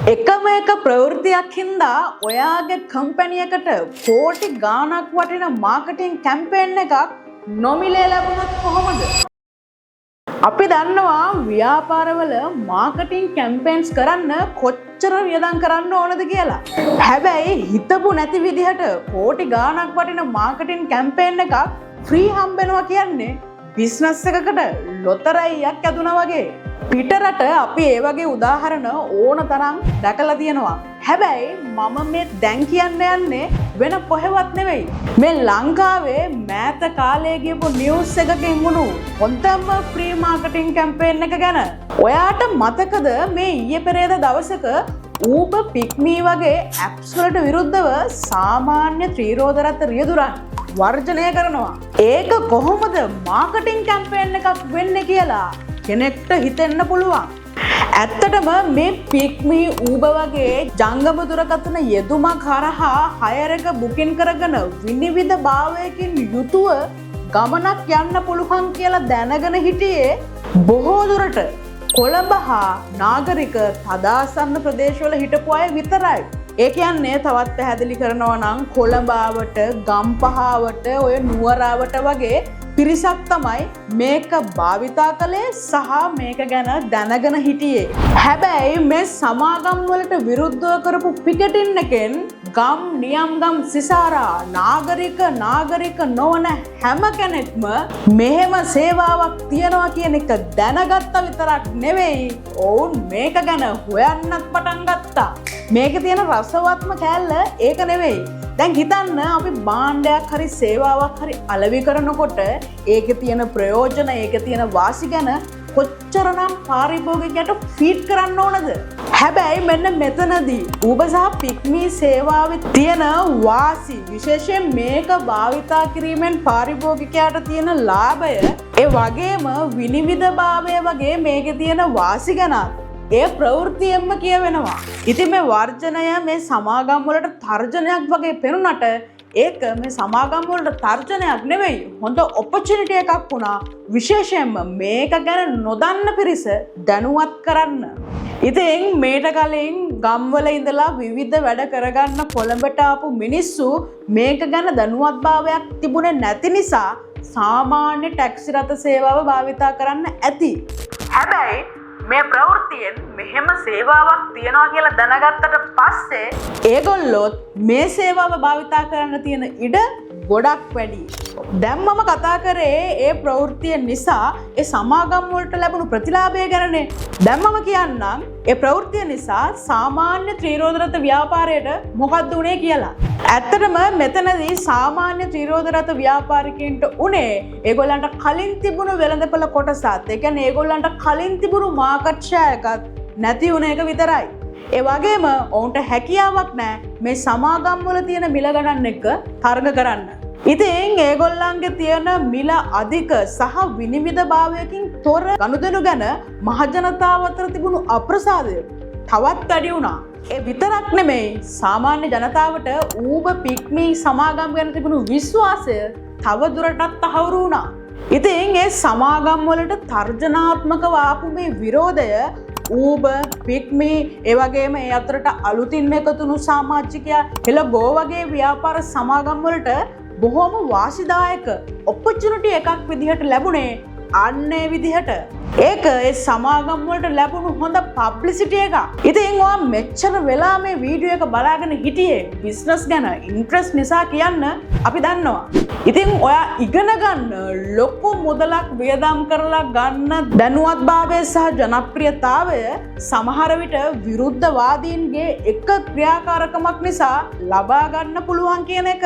එකම එක ප්‍රවෘත්තියක් හින්දා ඔයාගේ කම්පැනි එකට කෝටි ගාණක් වටින මාකටිං කැම්පේන් එකක් නොමිලේ ලැබුණොත් කොහොමද? අපි දන්නවා ව්‍යාපාරවල මාකටිං කැම්පේන්ස් කරන්න කොච්චර වියදම් කරන්න ඕනද කියලා. හැබැයි හිතපු නැති විදිහට කෝටි ගාණක් වටින මාකටිං කැම්පේන් එකක් ෆ්‍රී හම්බෙනවා කියන්නේ බිස්නස් එකකට ලොතරැයියක් ඇදුනා වගේ. පිටරට අපි ඒ වගේ උදාහරණ ඕන තරම් දැකලා තියෙනවා. හැබැයි මම මේ දැන් කියන්න යන්නේ වෙන කොහෙවත් නෙවෙයි. මේ ලංකාවේ මෑත කාලේ ගියපු නිවුස් එකකින් වුණු හොඳම ෆ්‍රී මාකටිං කැම්පේන් එක ගැන. ඔයාට මතකද මේ ඊයේ පෙරේද දවසක Uber Pick Me වගේ ඇප්ස් වලට විරුද්ධව සාමාන්‍ය ත්‍රිරෝදරත් රියදුරන් වර්ජනය කරනවා. ඒක කොහොමද මාකටිං කැම්පේන් එකක් වෙන්නේ කියලා කෙනෙක්ට හිතෙන්න පුළුවන්. ඇත්තටම මේ Pick Me Uber වගේ ජංගම දුරකථන යෙදුමක් හරහා හයර් එක බුකින් කරගෙන විනිවිද භාවයකින් යුතුව ගමනක් යන්න පුළුවන් කියලා දැනගෙන හිටියේ බොහෝ දුරට කොළඹ හා නාගරික තදාසන්න ප්‍රදේශවල හිටපු අය විතරයි. ඒ කියන්නේ තවත් පැහැදිලි කරනවා නම් කොළඹාවට, ගම්පහාවට, ඔය නුවරාවට වගේ පිරිසක් තමයි මේක භාවිතා කළේ සහ මේක ගැන දැනගෙන හිටියේ. හැබැයි මේ සමාගම් වලට විරුද්ධව කරපු පිකටින් එකෙන් ගම් නියම්ගම් සිසාරා නාගරික නොවන හැම කෙනෙක්ම මෙහෙම සේවාවක් තියනවා කියන එක දැනගත්ත විතරක් නෙවෙයි, ඔවුන් මේක ගැන හොයන්නත් පටන් ගත්තා. මේකේ තියෙන රසවත්ම කෑල්ල ඒක නෙවෙයි. දැන් හිතන්න අපි භාණ්ඩයක් හරි සේවාවක් හරි අලෙවි කරනකොට ඒකේ තියෙන ප්‍රයෝජන, ඒකේ තියෙන වාසි ගැන කොච්චරනම් පාරිභෝගිකයට ෆීඩ් කරන්න ඕනද? හැබැයි මෙන්න මෙතනදී Uber සහ Pick Me සේවාවේ තියෙන වාසි, විශේෂයෙන් මේක භාවිතා කිරීමෙන් පාරිභෝගිකයාට තියෙන ලාභය, ඒ වගේම විනිවිදභාවය වගේ මේකේ තියෙන වාසි ගැන ඒ ප්‍රවෘත්තියෙන්ම කියවෙනවා. ඉතින් මේ වර්ජනය මේ සමාගම් වලට තර්ජනයක් වගේ පෙනුනට ඒක මේ සමාගම් වලට තර්ජනයක් නෙවෙයි, හොඳ ඔපචුනිටි එකක් වුණා. විශේෂයෙන්ම මේක ගැන නොදන්න පිරිස දැනුවත් කරන්න. ඉතින් මේට කලින් ගම්වල ඉඳලා විවිධ වැඩ කරගන්න කොළඹට ආපු මිනිස්සු මේක ගැන දැනුවත්භාවයක් තිබුණේ නැති නිසා සාමාන්‍ය ටැක්සි රථ සේවාව භාවිතා කරන්න ඇති. හැබැයි මේ ප්‍රවෘත්තියෙන් මෙහෙම සේවාවක් තියනවා කියලා දැනගත්තට පස්සේ ඒගොල්ලොත් මේ සේවාව භාවිතා කරන්න තියෙන ඉඩ ගොඩක් වැඩි. දැන් මම කතා කරේ ඒ ප්‍රවෘත්තිය නිසා ඒ සමාගම් වලට ලැබුණු ප්‍රතිලාභය ගැනනේ. දැන් මම කියන්නම් ඒ ප්‍රවෘත්තිය නිසා සාමාන්‍ය ත්‍රිරෝදරත ව්‍යාපාරයට මොකක්ද උනේ කියලා. ඇත්තටම මෙතනදී සාමාන්‍ය ත්‍රිරෝදරත ව්‍යාපාරිකයින්ට උනේ ඒගොල්ලන්ට කලින් තිබුණු වෙළඳපොළ කොටසත්, ඒ කියන්නේ ඒගොල්ලන්ට කලින් තිබුණු මාකට් ෂෙයා එකත් නැති වුණ එක විතරයි. ඒ වගේම ඔවුන්ට හැකියාවක් නැහැ මේ සමාගම් වල තියෙන මිල ගණන් එක්ක තරඟ කරන්න. ඉතින් ඒගොල්ලන්ගේ තියෙන මිල අධික සහ විනිවිදභාවයකින් තොර ගනුදෙනු ගැන මහජනතාව අතර තිබුණු අප්‍රසාදය තවත් වැඩි වුණා. ඒ විතරක් නෙමෙයි, සාමාන්‍ය ජනතාවට Uber Pick Me සමාගම් ගැන තිබුණු විශ්වාසය තව දුරටත් තහවුරු වුණා. ඉතින් ඒ සමාගම් වලට තර්ජනාත්මකව ආපු මේ විරෝධය Uber Pick Me, ඒ වගේම ඒ අතරට අලුතින් එකතු වුණු සමාජිකයා හෙළගෝ වගේ ව්‍යාපාර සමාගම් වලට බොහොම වාසිදායක ඔපචුනිටි එකක් විදිහට ලැබුණේ අන්නේ විදිහට. ඒක ඒ සමාගම් වලට ලැබුණු හොඳ පබ්ලිසිටි එකක්. ඉතින් ඔයා මෙච්චර වෙලා මේ වීඩියෝ එක බලාගෙන හිටියේ බිස්නස් ගැන ඉන්ට්‍රස්ට් නිසා කියන්න අපි දන්නවා. ඉතින් ඔයා ඉගෙන ගන්න, ලොකු මුදලක් වියදම් කරලා ගන්න දැනුවත්භාවය සහ ජනප්‍රියතාවය සමහර විට විරුද්ධවාදීන්ගේ එක ක්‍රියාකාරකමක් නිසා ලබා ගන්න පුළුවන් කියන එක.